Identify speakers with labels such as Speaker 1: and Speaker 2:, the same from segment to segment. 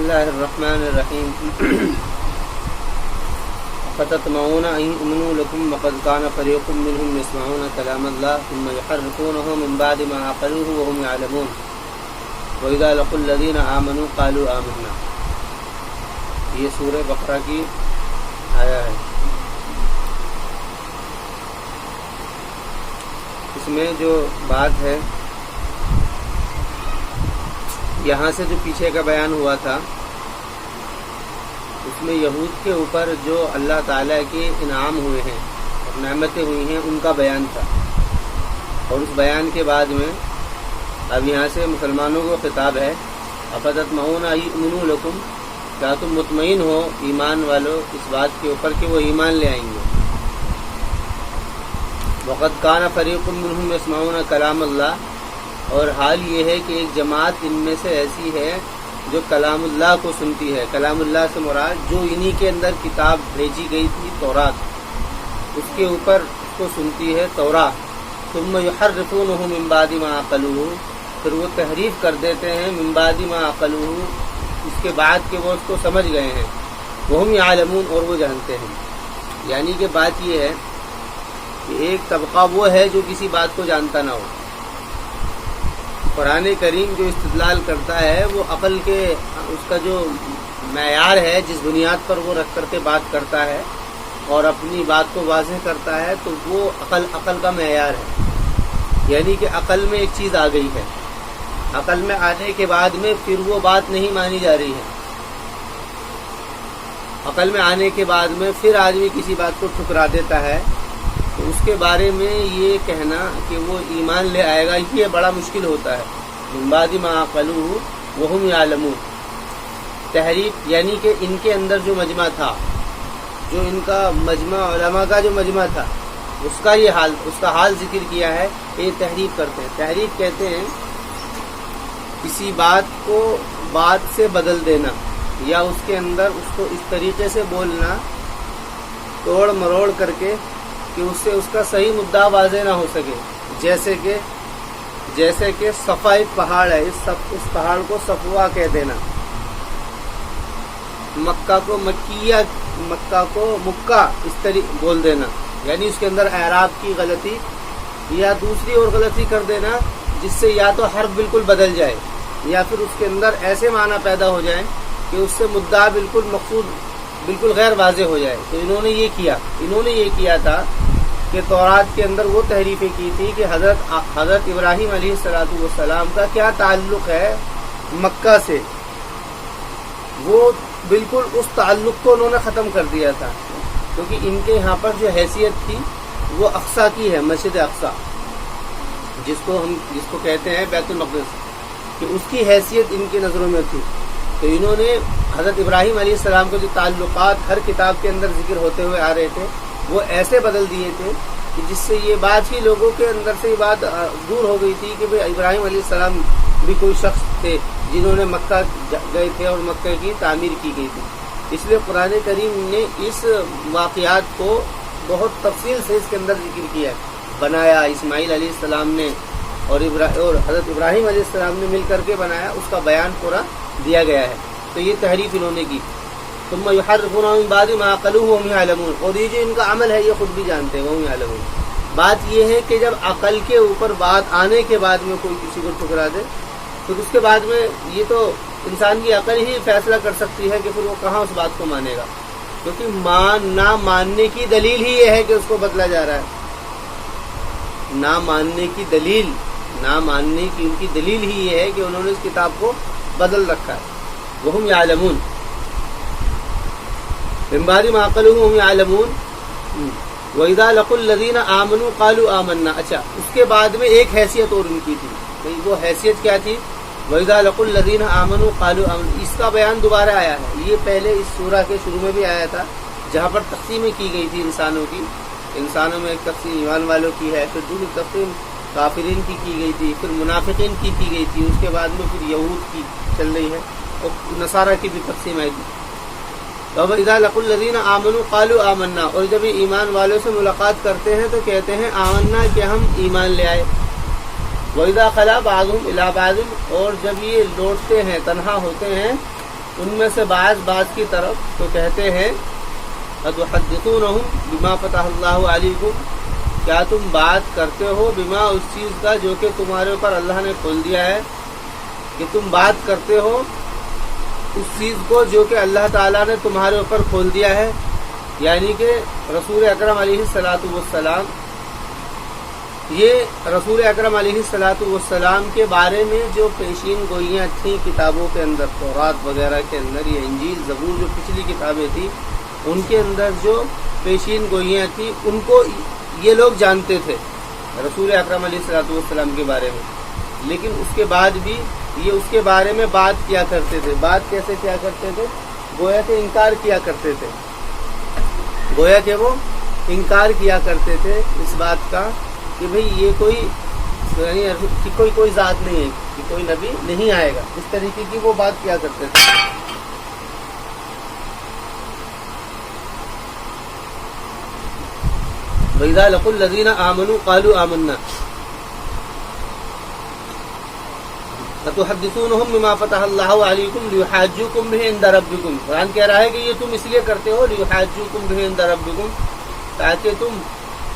Speaker 1: الله الرحمن الرحيم فتطمعون أن يؤمنوا لكم وقد كان فريق منهم يسمعون كلام الله ثم يحرفونه من بعد ما عقلوه وهم يعلمون وإذا لقوا الذين آمنوا قالوا آمنا. یہ سورہ بقرہ کی آیا ہے. اس میں جو بات ہے یہاں سے جو پیچھے کا بیان ہوا تھا اس میں یہود کے اوپر جو اللہ تعالیٰ کے انعام ہوئے ہیں اور نعمتیں ہوئی ہیں ان کا بیان تھا. اور اس بیان کے بعد میں اب یہاں سے مسلمانوں کو خطاب ہے. افتطمعون ان یؤمنوا لکم، کیا تم مطمئن ہو ایمان والو اس بات کے اوپر کہ وہ ایمان لے آئیں گے. وقد کان فریق منہم یسمعون کلام اللہ، اور حال یہ ہے کہ ایک جماعت ان میں سے ایسی ہے جو کلام اللہ کو سنتی ہے. کلام اللہ سے مراد جو انہی کے اندر کتاب بھیجی گئی تھی تورات، اس کے اوپر اس کو سنتی ہے تورات. ثم یحرفونہ من بعد ما عقلوہ، پھر وہ تحریف کر دیتے ہیں من بعد ما عقلوہ، اس کے بعد کہ وہ اس کو سمجھ گئے ہیں. وہم یعلمون، اور وہ جانتے ہیں. یعنی کہ بات یہ ہے کہ ایک طبقہ وہ ہے جو کسی بات کو جانتا نہ ہو. قرآن کریم جو استدلال کرتا ہے وہ عقل کے اس کا جو معیار ہے جس بنیاد پر وہ رکھ کر کے بات کرتا ہے اور اپنی بات کو واضح کرتا ہے، تو وہ عقل کا معیار ہے. یعنی کہ عقل میں ایک چیز آ گئی ہے، عقل میں آنے کے بعد میں پھر وہ بات نہیں مانی جا رہی ہے. عقل میں آنے کے بعد میں پھر آدمی کسی بات کو ٹھکرا دیتا ہے، تو اس کے بارے میں یہ کہنا کہ وہ ایمان لے آئے گا یہ بڑا مشکل ہوتا ہے. من بعد ما عقلوہ وہم یعلمون، تحریف یعنی کہ ان کے اندر جو مجمع تھا، جو ان کا مجمع علماء کا جو مجمع تھا، اس کا حال ذکر کیا ہے. یہ تحریف کرتے ہیں. تحریف کہتے ہیں کسی بات کو بات سے بدل دینا، یا اس کے اندر اس کو اس طریقے سے بولنا توڑ مروڑ کر کے کہ اس سے اس کا صحیح مدعا واضح نہ ہو سکے. جیسے کہ صفا ایک پہاڑ ہے، اس پہاڑ کو صفوا کہہ دینا. مکہ کو مکیہ، مکہ کو مکہ اس طریقے بول دینا، یعنی اس کے اندر اعراب کی غلطی یا دوسری اور غلطی کر دینا جس سے یا تو حرف بالکل بدل جائے یا پھر اس کے اندر ایسے معنی پیدا ہو جائیں کہ اس سے مدعا بالکل مقصود بالکل غیر واضح ہو جائے. تو انہوں نے یہ کیا تھا کہ تورات کے اندر وہ تحریفیں کی تھی کہ حضرت ابراہیم علیہ السلام کا کیا تعلق ہے مکہ سے. وہ بالکل اس تعلق کو انہوں نے ختم کر دیا تھا، کیونکہ ان کے یہاں پر جو حیثیت تھی وہ اقصیٰ کی ہے، مسجد اقصیٰ جس کو کہتے ہیں بیت المقدس، کہ اس کی حیثیت ان کی نظروں میں تھی. تو انہوں نے حضرت ابراہیم علیہ السلام کے جو تعلقات ہر کتاب کے اندر ذکر ہوتے ہوئے آ رہے تھے وہ ایسے بدل دیے تھے کہ جس سے یہ بات ہی لوگوں کے اندر سے یہ بات دور ہو گئی تھی کہ ابراہیم علیہ السلام بھی کوئی شخص تھے جنہوں نے مکہ گئے تھے اور مکہ کی تعمیر کی گئی تھی. اس لیے قرآن کریم نے اس واقعات کو بہت تفصیل سے اس کے اندر ذکر کیا ہے. بنایا اسماعیل علیہ السلام نے اور حضرت ابراہیم علیہ السلام نے مل کر کے بنایا، اس کا بیان پورا دیا گیا ہے. تو یہ تحریف انہوں نے کی. ثم یحرفونہ من بعد ما عقلوہ وہم یعلمون، اور یہ جو ان کا عمل ہے یہ خود بھی جانتے ہیں، وہم یعلمون. بات یہ ہے کہ جب عقل کے اوپر بات آنے کے بعد میں کوئی کسی کو ٹھکرا دے تو اس کے بعد میں یہ تو انسان کی عقل ہی فیصلہ کر سکتی ہے کہ پھر وہ کہاں اس بات کو مانے گا، کیونکہ نہ ماننے کی دلیل ہی یہ ہے کہ اس کو بدلا جا رہا ہے. نہ ماننے کی ان کی دلیل ہی یہ ہے کہ انہوں نے اس کتاب کو بدل رکھا ہے. وہم یعلمون من بعد ما عقلوہ وہم یعلمون. وَإِذَا لَقُوا الَّذِينَ آمَنُوا قَالُوا آمَنَّا. اچھا، اس کے بعد میں ایک حیثیت اور ان کی تھی. وہ حیثیت کیا تھی؟ وَإِذَا لَقُوا الَّذِينَ آمَنُوا قَالُوا آمَنَّا. اس کا بیان دوبارہ آیا ہے. یہ پہلے اس سورہ کے شروع میں بھی آیا تھا جہاں پر تقسیمیں کی گئی تھی انسانوں میں ایک تقسیم ایمان والوں کی ہے، پھر دوسری تقسیم کافرین کی گئی تھی، پھر منافقین کی گئی تھی، اس کے بعد میں پھر یہود کی چل رہی ہے اور نصارہ کی بھی تقسیم آئی تھی. وَإِذَا لَقُوا الَّذِينَ آمَنُوا قَالُوا آمَنَّا. اور جب یہ ایمان والوں سے ملاقات کرتے ہیں تو کہتے ہیں آمنا، کہ ہم ایمان لے آئے. وَإِذَا خَلَا بَعْضُهُمْ إِلَىٰ بَعْضٍ. اور جب یہ لوٹتے ہیں، تنہا ہوتے ہیں ان میں سے بعض کی طرف تو کہتے ہیں اتحدثونہم بما فتح اللہ علیکم، کیا تم بات کرتے ہو بما اس چیز کا جو کہ تمہارے اوپر اللہ نے کھول دیا ہے، کہ تم بات کرتے ہو اس چیز کو جو کہ اللہ تعالیٰ نے تمہارے اوپر کھول دیا ہے، یعنی کہ رسول اکرم علیہ الصلاۃ والسلام، یہ رسول اکرم علیہ الصلاۃ والسلام کے بارے میں جو پیشین گوئیاں تھیں کتابوں کے اندر، تورات وغیرہ کے اندر، یہ انجیل زبور جو پچھلی کتابیں تھیں ان کے اندر جو پیشین گوئیاں تھیں ان کو یہ لوگ جانتے تھے رسول اکرم علیہ الصلاۃ والسلام کے بارے میں، لیکن اس کے بعد بھی یہ اس کے بارے میں بات کیا کرتے تھے۔ بات کیسے کیا کرتے تھے؟ گویا کہ انکار کیا کرتے تھے، گویا کہ وہ انکار کیا کرتے تھے اس بات کا کہ بھئی یہ کوئی ذات نہیں ہے، کہ کوئی نبی نہیں آئے گا، اس طریقے کی وہ بات کیا کرتے تھے۔ وَإِذَا لَقُوا الَّذِينَ آمَنُوا قَالُوا آمَنَّا أَتُحَدِّثُونَهُم بِمَا فَتَحَ اللَّهُ عَلَيْكُمْ لِيُحَاجُّوكُم بِهِ عِندَ رَبِّكُمْ۔ قرآن کہہ رہا ہے کہ یہ تم اس لیے کرتے ہو لِيُحَاجُّوكُم بِهِ عِندَ رَبِّكُمْ، تاکہ تم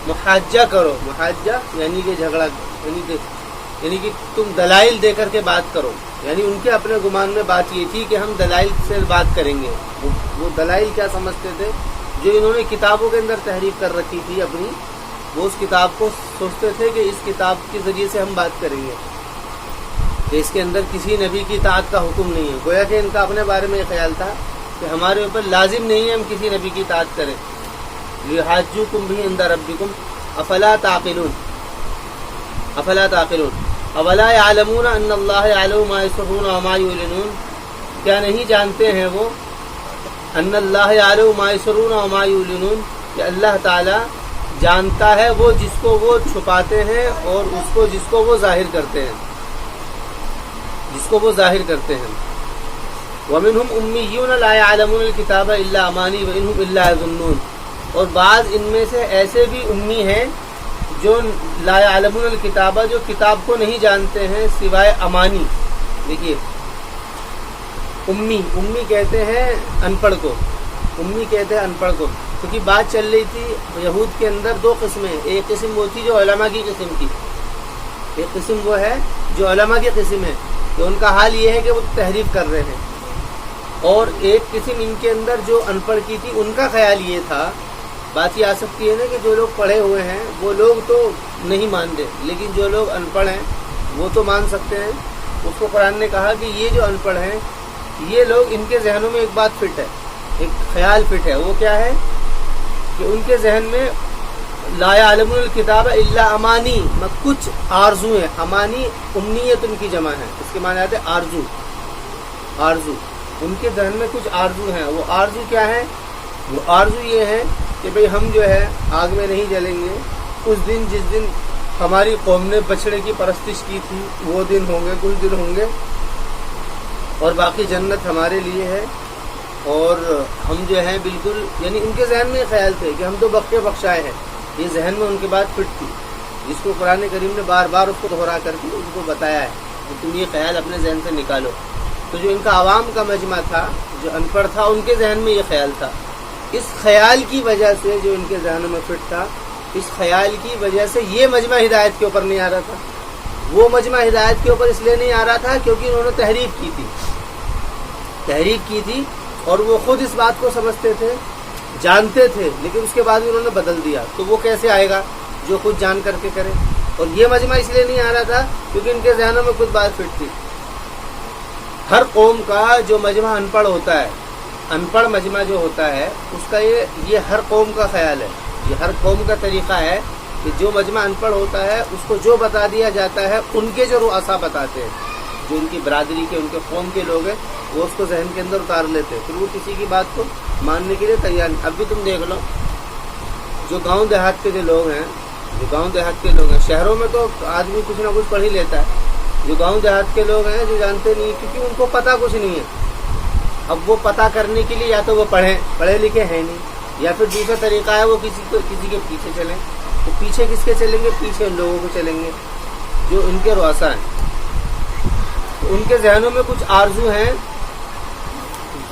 Speaker 1: محاجہ کرو، محاجہ یعنی کہ جھگڑا، یعنی کہ تم دلائل دے کر کے بات کرو، یعنی ان کے اپنے گمان میں بات یہ تھی کہ ہم دلائل سے بات کریں گے۔ وہ دلائل کیا سمجھتے تھے؟ جو انہوں نے کتابوں کے اندر تحریف کر رکھی تھی اپنی، وہ اس کتاب کو سوچتے تھے کہ اس کتاب کے ذریعے سے ہم بات کریں گے، کہ اس کے اندر کسی نبی کی اطاعت کا حکم نہیں ہے۔ گویا کہ ان کا اپنے بارے میں یہ خیال تھا کہ ہمارے اوپر لازم نہیں ہے ہم کسی نبی کی اطاعت کریں۔ لِيُحَاجُّوكُم بِهِ عِندَ رَبِّكُمْ أَفَلَا تَعْقِلُونَ أَفَلَا تَعْقِلُونَ أَوَلَا يَعْلَمُونَ أَنَّ اللَّهَ يَعْلَمُ مَا يُسِرُّونَ وَمَا يُعْلِنُونَ، کیا نہیں جانتے ہیں وہ ان اللہ یعلم ما یسرون وما یعلنون، کہ اللہ تعالی جانتا ہے وہ جس کو وہ چھپاتے ہیں اور اس کو جس کو وہ ظاہر کرتے ہیں، جس کو وہ ظاہر کرتے ہیں۔ ومنہم امیون لا یعلمون الکتاب الا امانی وانہم الا یظنون، اور بعض ان میں سے ایسے بھی امی ہیں جو لا یعلمون الکتاب، جو کتاب کو نہیں جانتے ہیں سوائے امانی۔ دیکھیے امی کہتے ہیں ان پڑھ کو، امی کہتے ہیں ان پڑھ کو، کیونکہ بات چل رہی تھی یہود کے اندر دو قسمیں، ایک قسم وہ تھی جو علماء کی قسم کی، ایک قسم وہ ہے جو علماء کی قسم ہے کہ ان کا حال یہ ہے کہ وہ تحریف کر رہے ہیں، اور ایک قسم ان کے اندر جو ان پڑھ کی تھی ان کا خیال یہ تھا، بات یہ آ سکتی ہے نا کہ جو لوگ پڑھے ہوئے ہیں وہ لوگ تو نہیں مانتے، لیکن جو لوگ ان پڑھ ہیں وہ تو مان سکتے ہیں۔ اس کو قرآن نے کہا کہ یہ جو ان پڑھ ہیں یہ لوگ، ان کے ذہنوں میں ایک بات فٹ ہے، ایک خیال فٹ ہے، وہ کیا ہے کہ ان کے ذہن میں لا یعلمون الکتاب الا امانی، کچھ آرزو ہیں، امانی امنیت ان کی جمع ہے، اس کے معنی آتے ہیں آرزو، آرزو، ان کے ذہن میں کچھ آرزو ہیں۔ وہ آرزو کیا ہے؟ وہ آرزو یہ ہے کہ بھئی ہم جو ہے آگ میں نہیں جلیں گے، اس دن جس دن ہماری قوم نے بچڑے کی پرستش کی تھی وہ دن ہوں گے، کچھ دن ہوں گے، اور باقی جنت ہمارے لیے ہے، اور ہم جو ہیں بالکل، یعنی ان کے ذہن میں یہ خیال تھے کہ ہم تو بخشے بخشائے ہیں، یہ ذہن میں ان کی بات فٹ تھی، جس کو قرآن کریم نے بار بار اس کو دہرا کر کے ان کو بتایا ہے کہ تم یہ خیال اپنے ذہن سے نکالو۔ تو جو ان کا عوام کا مجمع تھا، جو ان پڑھ تھا، ان کے ذہن میں یہ خیال تھا، اس خیال کی وجہ سے جو ان کے ذہنوں میں فٹ تھا، اس خیال کی وجہ سے یہ مجمع ہدایت کے اوپر نہیں آ رہا تھا۔ وہ مجمع ہدایت کے اوپر اس لیے نہیں آ رہا تھا کیونکہ انہوں نے تحریف کی تھی اور وہ خود اس بات کو سمجھتے تھے، جانتے تھے، لیکن اس کے بعد انہوں نے بدل دیا، تو وہ کیسے آئے گا جو خود جان کر کے کرے۔ اور یہ مجمع اس لیے نہیں آ رہا تھا کیونکہ ان کے ذہنوں میں کچھ بات فٹ تھی۔ ہر قوم کا جو مجمع ان پڑھ ہوتا ہے، ان پڑھ مجمع جو ہوتا ہے، اس کا یہ ہر قوم کا خیال ہے، یہ ہر قوم کا طریقہ ہے کہ جو مجمع ان پڑھ ہوتا ہے اس کو جو بتا دیا جاتا ہے، ان کے جو رؤسا بتاتے ہیں، جو ان کی برادری کے، ان کے قوم کے لوگ ہیں، وہ اس کو ذہن کے اندر اتار لیتے ہیں، پھر وہ کسی کی بات کو ماننے کے لیے تیار نہیں۔ اب بھی تم دیکھ لو، جو گاؤں دیہات کے جو لوگ ہیں، شہروں میں تو آدمی کچھ نہ کچھ پڑھ ہی لیتا ہے، جو گاؤں دیہات کے لوگ ہیں جو جانتے نہیں، کیونکہ ان کو پتہ کچھ نہیں ہے۔ اب وہ پتہ کرنے کے لیے یا تو وہ پڑھے لکھے ہیں نہیں، یا پھر دوسرا طریقہ ہے وہ کسی کے پیچھے چلیں۔ تو پیچھے کس کے چلیں گے؟ پیچھے ان لوگوں کو چلیں گے جو ان کے رؤسا ہیں۔ تو ان کے ذہنوں میں کچھ آرزو ہیں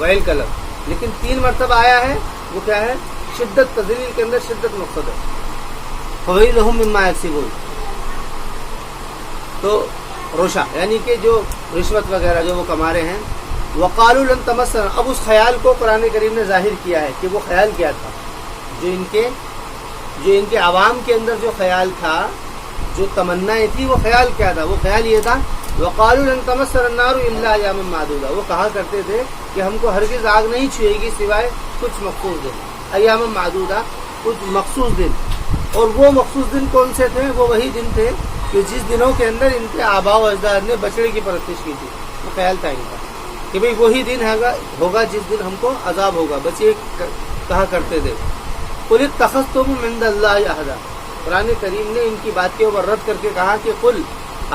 Speaker 1: ویل کا لفظ، لیکن 3 مرتبہ آیا ہے، وہ کیا ہے؟ شدت تذلیل کے اندر شدت مقصد ہے. فویل لہم مما یکسبون. تو روشا یعنی کہ جو رشوت وغیرہ جو وہ کما رہے ہیں. وقالوا لن تمسنا، اب اس خیال کو قرآن کریم نے ظاہر کیا ہے کہ وہ خیال کیا تھا، جو ان کے عوام کے اندر جو خیال تھا، جو تمنائیں تھی، وہ خیال کیا تھا؟ وہ خیال یہ تھا وقالوا لن تمسنا النار الا ایاما معدودہ. وہ کہا کرتے تھے کہ ہم کو ہرگز آگ نہیں چھوئے گی سوائے کچھ مخصوص دن، ایاما معدودہ، کچھ مخصوص دن. اور وہ مخصوص دن کون سے تھے؟ وہ وہی دن تھے کہ جس دنوں کے اندر ان کے آباء و اجداد نے بچڑے کی پرستش کی تھی. وہ خیال تھا ان کا کہ بھئی وہی دن ہوگا جس دن ہم کو عذاب ہوگا. بچے کہا کرتے تھے قل اتخذتم من عند اللہ عہدا. قرآن کریم نے ان کی بات کے اوپر رد کر کے کہا کہ قل،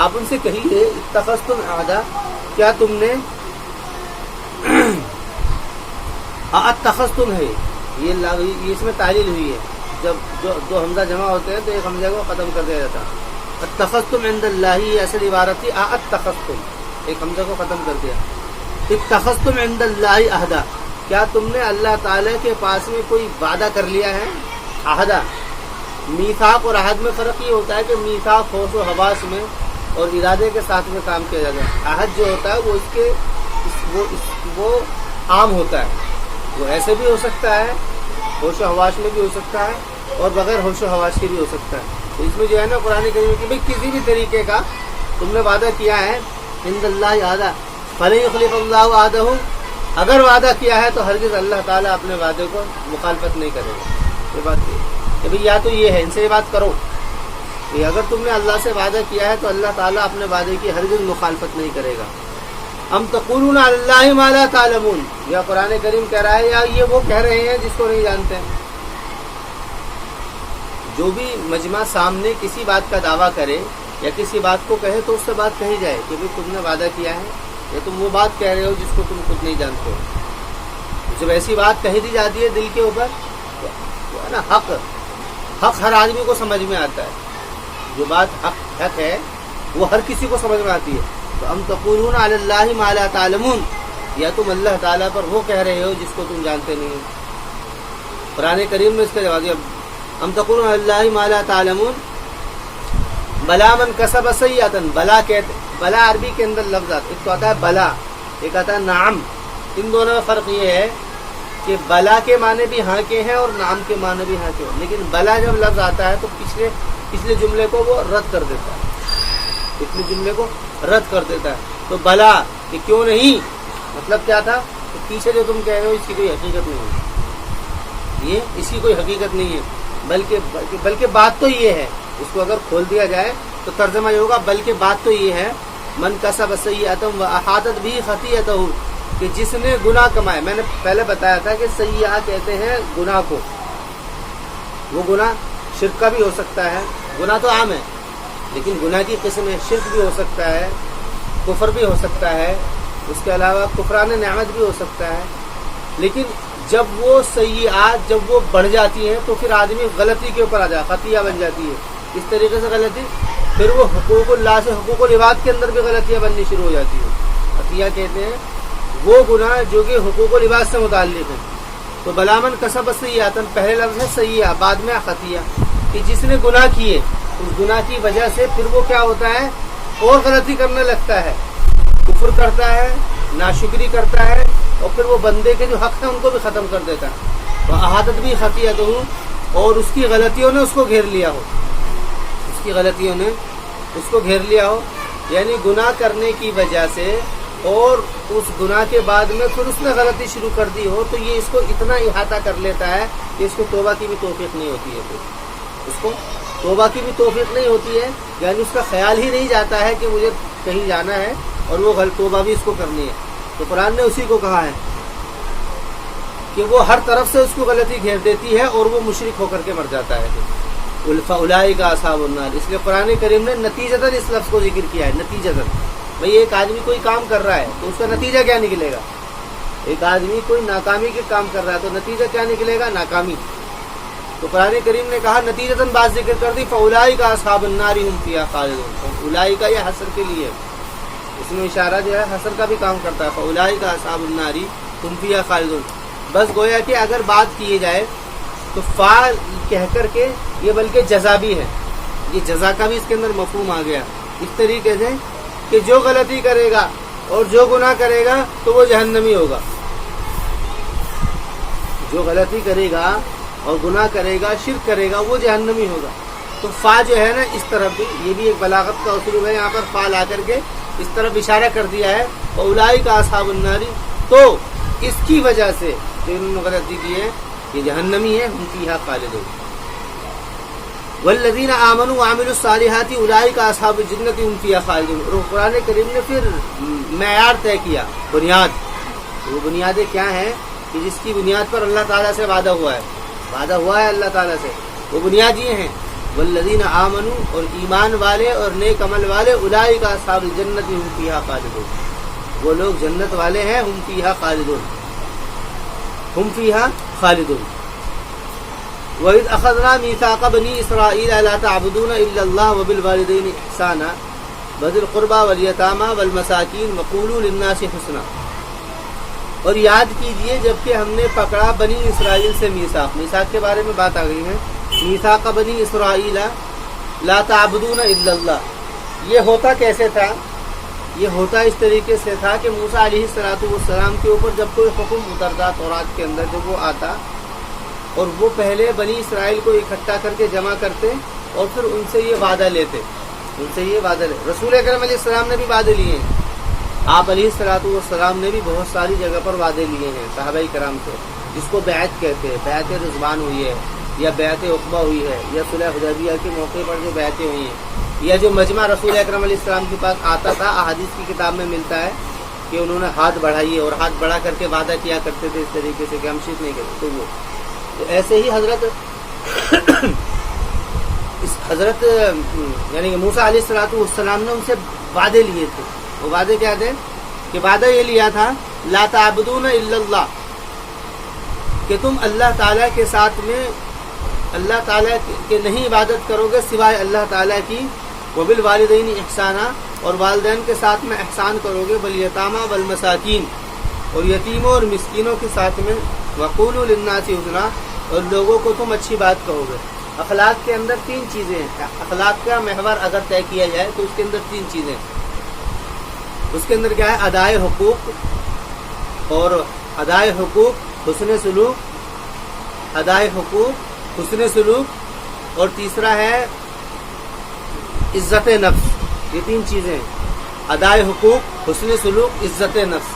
Speaker 1: آپ ان سے کہیے اتخذتم عہدا، کیا تم نے اتخذتم ہے، یہ اس میں تعلیل ہوئی ہے. جب دو حمزہ جمع ہوتے ہیں تو ایک حمزہ کو ختم کر دیا جاتا ہے. اتخذتم عند اللہ، یہ اصل عبارت تھی اتخذتم، ایک حمزہ کو ختم کر دیا. اتخذتم عند اللہ عہدا، کیا تم نے اللہ تعالیٰ کے پاس میں کوئی وعدہ کر لیا ہے؟ عہدہ، میثاق اور عہد میں فرق یہ ہوتا ہے کہ میثاق ہوش و حواس میں اور ارادے کے ساتھ میں کام کیا جاتا ہے. عہد جو ہوتا ہے وہ عام ہوتا ہے، وہ ایسے بھی ہو سکتا ہے، ہوش و حواس میں بھی ہو سکتا ہے اور بغیر ہوش و حواس کے بھی ہو سکتا ہے. تو اس میں جو ہے نا قرآن کریم کہ بھائی کسی بھی طریقے کا تم نے وعدہ کیا ہے عند اللہ عہدہ فلن یخلف اللہ عہدہ، اگر وعدہ کیا ہے تو ہرگز اللہ تعالیٰ اپنے وعدے کو مخالفت نہیں کرے گا. یہ بات یہ کہ بھئی یا تو یہ ہے، ان سے یہ بات کرو کہ اگر تم نے اللہ سے وعدہ کیا ہے تو اللہ تعالیٰ اپنے وعدے کی ہرگز مخالفت نہیں کرے گا. ام تقولون علی اللہ ما لا تعلمون، یا قرآن کریم کہہ رہا ہے یا یہ وہ کہہ رہے ہیں جس کو نہیں جانتے ہیں. جو بھی مجمع سامنے کسی بات کا دعویٰ کرے یا کسی بات کو کہے تو اس سے بات کہی جائے کہ بھئی تم نے وعدہ کیا ہے یا تم وہ بات کہہ رہے ہو جس کو تم خود نہیں جانتے ہو. جب ایسی بات کہی دی جاتی ہے دل کے اوپر تو ہے نا حق ہر آدمی کو سمجھ میں آتا ہے. جو بات حق ہے وہ ہر کسی کو سمجھ میں آتی ہے. تو ام تقولون علی اللہ ما لا تعلمون، یا تم اللہ تعالیٰ پر وہ کہہ رہے ہو جس کو تم جانتے نہیں ہو. قرآن کریم نے اس کا جواب دیا ام تقولون علی اللہ ما لا تعلمون بلا من کسب سیئۃ. بلا عربی کے اندر لفظ آتا ہے، ایک تو آتا ہے بلا، ایک آتا ہے نعم. ان دونوں میں فرق یہ ہے کہ بلا کے معنی بھی ہاں کے ہیں اور نعم کے معنی بھی ہاں کے ہیں. لیکن بلا جب لفظ آتا ہے تو پچھلے جملے کو وہ رد کر دیتا ہے، پچھلے جملے کو رد کر دیتا ہے. تو بلا کہ کیوں نہیں، مطلب کیا تھا کہ پیچھے جو تم کہہ رہے ہو اس کی کوئی حقیقت نہیں ہے، یہ اس کی کوئی حقیقت نہیں ہے، بلکہ بات تو یہ ہے. اس کو اگر کھول دیا جائے تو ترجمہ یہ ہوگا بلکہ بات تو یہ ہے من کسب سیئۃ واحاطت بہ خطیئتہ، کہ جس نے گناہ کمائے. میں نے پہلے بتایا تھا کہ سیئہ کہتے ہیں گناہ کو. وہ گناہ شرک کا بھی ہو سکتا ہے، گناہ تو عام ہے لیکن گناہ کی قسم ہے. شرک بھی ہو سکتا ہے، کفر بھی ہو سکتا ہے، اس کے علاوہ کفران نعمت بھی ہو سکتا ہے. لیکن جب وہ سیئات جب وہ بڑھ جاتی ہیں تو پھر آدمی غلطی کے اوپر آ جائے، خطیہ بن جاتی ہے. اس طریقے سے غلطی پھر وہ حقوق اللہ سے حقوق العباد کے اندر بھی غلطیاں بننی شروع ہو جاتی ہیں. خطیہ کہتے ہیں وہ گناہ جو کہ حقوق العباد سے متعلق ہیں. تو بلا من کسب سیئۃ، پہلے لفظ ہے سیئہ، بعد میں خطیہ، کہ جس نے گناہ کیے اس گناہ کی وجہ سے پھر وہ کیا ہوتا ہے اور غلطی کرنے لگتا ہے، کفر کرتا ہے، ناشکری کرتا ہے اور پھر وہ بندے کے جو حق ہیں ان کو بھی ختم کر دیتا ہے. تو احاطت بھی خطیئتہ، اور اس کی غلطیوں نے اس کو گھیر لیا ہو، اس کی غلطیوں نے اس کو گھیر لیا ہو، یعنی گناہ کرنے کی وجہ سے اور اس گناہ کے بعد میں پھر اس نے غلطی شروع کر دی ہو تو یہ اس کو اتنا احاطہ کر لیتا ہے کہ اس کو توبہ کی بھی توفیق نہیں ہوتی ہے. پھر اس کو توبہ کی بھی توفیق نہیں ہوتی ہے، یعنی اس کا خیال ہی نہیں جاتا ہے کہ مجھے کہیں جانا ہے اور وہ توبہ بھی اس کو کرنی ہے. تو قرآن نے اسی کو کہا ہے کہ وہ ہر طرف سے اس کو غلطی گھیر دیتی ہے اور وہ مشرک ہو کر کے مر جاتا ہے. فاولئک اصحاب النار، اس لیے قرآن کریم نے نتیجتاً اس لفظ کو ذکر کیا ہے. نتیجتاً بھئی ایک آدمی کوئی کام کر رہا ہے تو اس کا نتیجہ کیا نکلے گا؟ ایک آدمی کوئی ناکامی کے کام کر رہا ہے تو نتیجہ کیا نکلے گا؟ ناکامی. تو قرآن کریم نے کہا نتیجتاً بات ذکر کر دی فاولئک اصحاب النار هم فیہا خالدون. اولئک یہ حصر کے لیے، اس میں اشارہ جو ہے حصر کا بھی کام کرتا ہے. فاولئک اصحاب النار ہم فیہا خالدون. بس گویا کہ اگر بات کی جائے تو فا کہہ کر کے یہ بلکہ جزا بھی ہے، یہ جزا کا بھی اس کے اندر مفہوم آ گیا. اس طریقے سے کہ جو غلطی کرے گا اور جو گناہ کرے گا تو وہ جہنمی ہوگا. جو غلطی کرے گا اور گناہ کرے گا، شرک کرے گا، وہ جہنمی ہوگا. تو فا جو ہے نا اس طرف بھی، یہ بھی ایک بلاغت کا اسلوب ہے، یہاں پر فا لا کر کے اس طرف اشارہ کر دیا ہے اولئک اصحاب النار. تو اس کی وجہ سے جو انہوں نے غلطی کی ہے یہ جہنمی ہے، ہم فیہا خالدون. والذین آمنوا وعملوا الصالحات اولئک اصحاب الجنۃ هم فیہا خالدون. اور قرآن کریم نے پھر معیار طے کیا، بنیاد. وہ بنیادیں کیا ہیں کہ جس کی بنیاد پر اللہ تعالیٰ سے وعدہ ہوا ہے اللہ تعالیٰ سے. وہ بنیاد یہ ہیں والذین آمنوا، اور ایمان والے اور نیک عمل والے، اولئک اصحاب الجنۃ هم فیہا خالدون. وہ لوگ جنت والے ہیں، ہم فیہا خالدون، ہم فیہا خالدون. وَإِذْ أَخَذْنَا مِيثَاقَ بَنِي إِسْرَائِيلَ لَا تَعْبُدُونَ إِلَّا اللَّهَ وَبِالْوَالِدَيْنِ إِحْسَانًا وَذِي الْقُرْبَى وَالْيَتَامَى وَالْمَسَاكِينِ وَقُولُوا لِلنَّاسِ حُسْنًا. اور یاد کیجئے جب کہ ہم نے پکڑا بنی اسرائیل سے میثاق. میثاق کے بارے میں بات آ گئی ہے. میثاق بنی اسرائیل لا تعبدون الا اللہ. یہ ہوتا کیسے تھا؟ یہ ہوتا اس طریقے سے تھا کہ موسیٰ علیہ السلام کے اوپر جب کوئی حکم اترتا تورات کے اندر، جب وہ آتا اور وہ پہلے بنی اسرائیل کو اکٹھا کر کے جمع کرتے اور پھر ان سے یہ وعدہ لیتے، رسول اکرم علیہ السلام نے بھی وعدے لیے ہیں. آپ علیہ السلام نے بھی بہت ساری جگہ پر وعدے لیے ہیں صحابہ کرام سے، جس کو بیعت کہتے ہیں. بیعت رضوان ہوئی ہے، یا بیعت عقبہ ہوئی ہے، یا صلح حدیبیہ کے موقع پر جو بیعتیں ہوئی ہیں، یا جو مجمع رسول اکرم علیہ السلام کے پاس آتا تھا. احادیث کی کتاب میں ملتا ہے کہ انہوں نے ہاتھ بڑھائیے اور ہاتھ بڑھا کر کے وعدہ کیا کرتے تھے اس طریقے سے کہ ہم شرک نہیں کرتے. تو ایسے ہی حضرت یعنی کہ موسیٰ علیہ السلام نے ان سے وعدے لیے تھے. وہ وعدے کیا تھے؟ کہ وعدہ یہ لیا تھا لا تعبدون الا اللہ، کہ تم اللہ تعالیٰ کے ساتھ میں اللہ تعالیٰ کے نہیں عبادت کرو گے سوائے اللہ تعالیٰ کی. وبالوالدین احسانا، اور والدین کے ساتھ میں احسان کرو گے. والیتامی والمساکین، اور یتیموں اور مسکینوں کے ساتھ میں. وقولوا للناس حسنا، اور لوگوں کو تم اچھی بات کہو گے. اخلاق کے اندر تین چیزیں ہیں. اخلاق کا محور اگر طے کیا جائے تو اس کے اندر تین چیزیں. اس کے اندر کیا ہے؟ ادائے حقوق، اور ادائے حقوق حسن سلوک، ادائے حقوق حسن سلوک، اور تیسرا ہے عزت نفس. یہ تین چیزیں، ادائے حقوق، حسن سلوک، عزت نفس.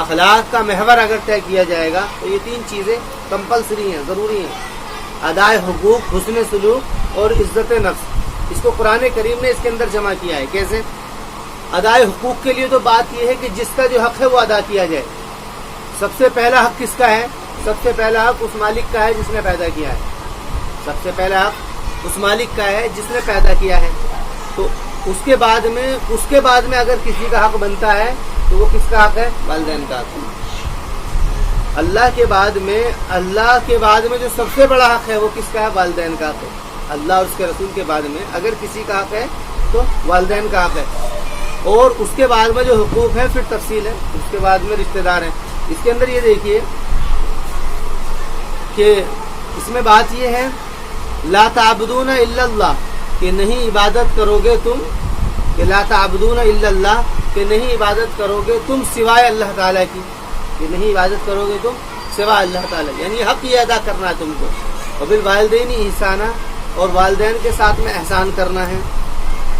Speaker 1: اخلاق کا محور اگر طے کیا جائے گا تو یہ تین چیزیں کمپلسری ہیں، ضروری ہیں. ادائے حقوق، حسن سلوک اور عزت نفس. اس کو قرآن کریم نے اس کے اندر جمع کیا ہے. کیسے؟ ادائے حقوق کے لیے تو بات یہ ہے کہ جس کا جو حق ہے وہ ادا کیا جائے. سب سے پہلا حق کس کا ہے؟ سب سے پہلا حق اس مالک کا ہے جس نے پیدا کیا ہے. سب سے پہلا حق اس مالک کا ہے جس نے پیدا کیا ہے. تو اس کے بعد میں اگر کسی کا حق بنتا ہے تو وہ کس کا حق ہے؟ والدین کا حق ہے. اللہ کے بعد میں جو سب سے بڑا حق ہے وہ کس کا ہے؟ والدین کا حق ہے. اللہ اور اس کے رسول کے بعد میں اگر کسی کا حق ہے تو والدین کا حق ہے. اور اس کے بعد میں جو حقوق ہیں پھر تفصیل ہے. اس کے بعد میں رشتہ دار ہیں. اس کے اندر یہ دیکھیے کہ اس میں بات یہ ہے لا تعبدون الا اللہ، کہ نہیں عبادت کرو گے تم، کہ لا تعبدون الا اللہ، کہ نہیں عبادت کرو گے تم سوائے اللہ تعالیٰ کی، کہ نہیں عبادت کرو گے تم سوائے اللہ تعالیٰ. یعنی حق یہ ادا کرنا ہے تم کو. وبالوالدین احسانا، اور والدین کے ساتھ میں احسان کرنا ہے.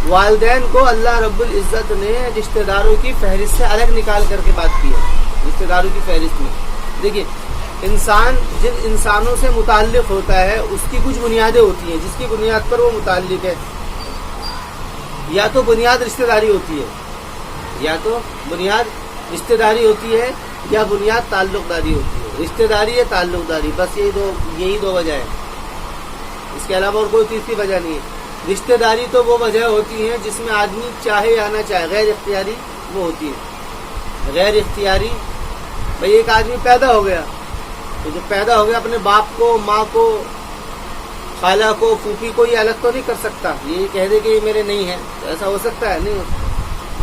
Speaker 1: والدین کو اللہ رب العزت نے رشتہ داروں کی فہرست سے الگ نکال کر کے بات کی ہے. رشتہ داروں کی فہرست میں دیکھیے، انسان جن انسانوں سے متعلق ہوتا ہے اس کی کچھ بنیادیں ہوتی ہیں جس کی بنیاد پر وہ متعلق ہے. یا تو بنیاد رشتہ داری ہوتی ہے، یا تو بنیاد رشتہ داری ہوتی ہے، یا بنیاد تعلق داری ہوتی ہے. رشتہ داری ہے، تعلق داری، بس یہی دو وجہ ہے. اس کے علاوہ اور کوئی تیسری وجہ نہیں ہے. رشتہ داری تو وہ وجہ ہوتی ہیں جس میں آدمی چاہے یا نہ چاہے، غیر اختیاری وہ ہوتی ہے. غیر اختیاری، بھئی ایک آدمی پیدا ہو گیا تو جب پیدا ہو گیا اپنے باپ کو، ماں کو، خالہ کو، پھوپھی کو یہ الگ تو نہیں کر سکتا. یہ کہہ دے کہ یہ میرے نہیں ہے، تو ایسا ہو سکتا ہے؟ نہیں ہو.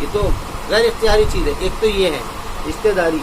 Speaker 1: یہ تو غیر اختیاری چیز ہے. ایک تو یہ ہے رشتہ داری.